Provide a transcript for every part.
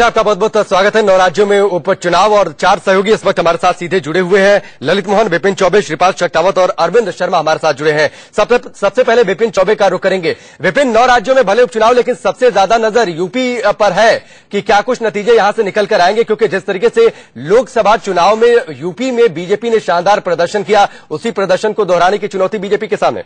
आपका बहुत बहुत स्वागत है। 9 राज्यों में उपचुनाव और 4 सहयोगी इस वक्त हमारे साथ सीधे जुड़े हुए हैं। ललित मोहन, विपिन चौबे, श्रीपाल शेखावत और अरविंद शर्मा हमारे साथ जुड़े हैं। सबसे पहले विपिन चौबे का रुख करेंगे। विपिन, 9 राज्यों में भले उपचुनाव, लेकिन सबसे ज्यादा नजर यूपी पर है कि क्या कुछ नतीजे यहां से निकल कर आएंगे, क्योंकि जिस तरीके से लोकसभा चुनाव में यूपी में बीजेपी ने शानदार प्रदर्शन किया, उसी प्रदर्शन को दोहराने की चुनौती बीजेपी के सामने।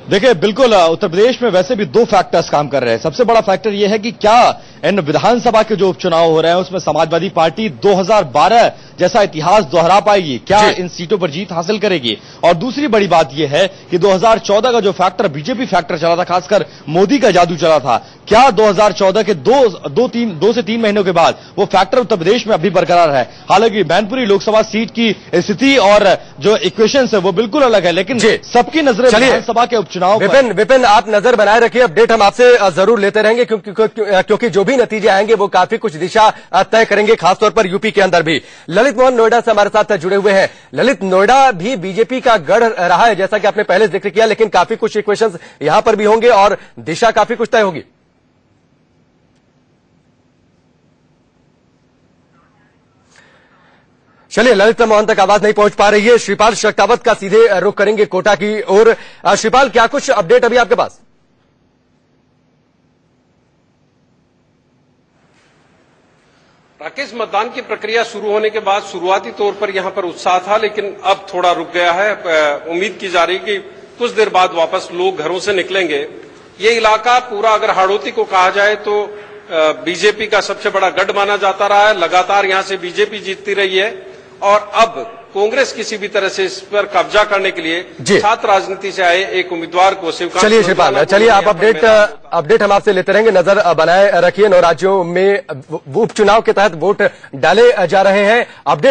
देखिए, बिल्कुल उत्तर प्रदेश में वैसे भी 2 फैक्टर्स काम कर रहे हैं। सबसे बड़ा फैक्टर यह है कि क्या इन विधानसभा के जो उपचुनाव हो रहे हैं उसमें समाजवादी पार्टी 2012 जैसा इतिहास दोहरा पाएगी, क्या इन सीटों पर जीत हासिल करेगी। और दूसरी बड़ी बात यह है कि 2014 का जो फैक्टर बीजेपी फैक्टर चला था, खासकर मोदी का जादू चला था, क्या 2014 के 2 से 3 महीनों के बाद वो फैक्टर उत्तर प्रदेश में अभी बरकरार है। हालांकि मैनपुरी लोकसभा सीट की स्थिति और जो इक्वेशन है वो बिल्कुल अलग है, लेकिन सबकी नजरें विधानसभा के उपचुनाव। विपिन, आप नजर बनाए रखिए, अपडेट हम आपसे जरूर लेते रहेंगे, क्योंकि जो भी नतीजे आएंगे वो काफी कुछ दिशा तय करेंगे, खासतौर पर यूपी के अंदर भी। ललित मोहन नोएडा से हमारे साथ जुड़े हुए हैं। ललित, नोएडा भी बीजेपी का गढ़ रहा है, जैसा कि आपने पहले जिक्र किया, लेकिन काफी कुछ इक्वेशंस यहां पर भी होंगे और दिशा काफी कुछ तय होगी। चलिए, ललित मोहन तक आवाज नहीं पहुंच पा रही है। श्रीपाल शेखावत का सीधे रुख करेंगे कोटा की ओर। श्रीपाल, क्या कुछ अपडेट अभी आपके पास? राकेश, मतदान की प्रक्रिया शुरू होने के बाद शुरुआती तौर पर यहां पर उत्साह था, लेकिन अब थोड़ा रुक गया है। उम्मीद की जा रही है कि कुछ देर बाद वापस लोग घरों से निकलेंगे। ये इलाका पूरा अगर हाड़ौती को कहा जाए तो बीजेपी का सबसे बड़ा गढ़ माना जाता रहा है। लगातार यहां से बीजेपी जीतती रही है और अब कांग्रेस किसी भी तरह से इस पर कब्जा करने के लिए छात्र राजनीति से आए एक उम्मीदवार को शिवकांत। चलिए श्रीपाल, चलिए आप अपडेट हम आपसे लेते रहेंगे, नजर बनाए रखिए। 9 राज्यों में उपचुनाव के तहत वोट डाले जा रहे हैं। अपडेट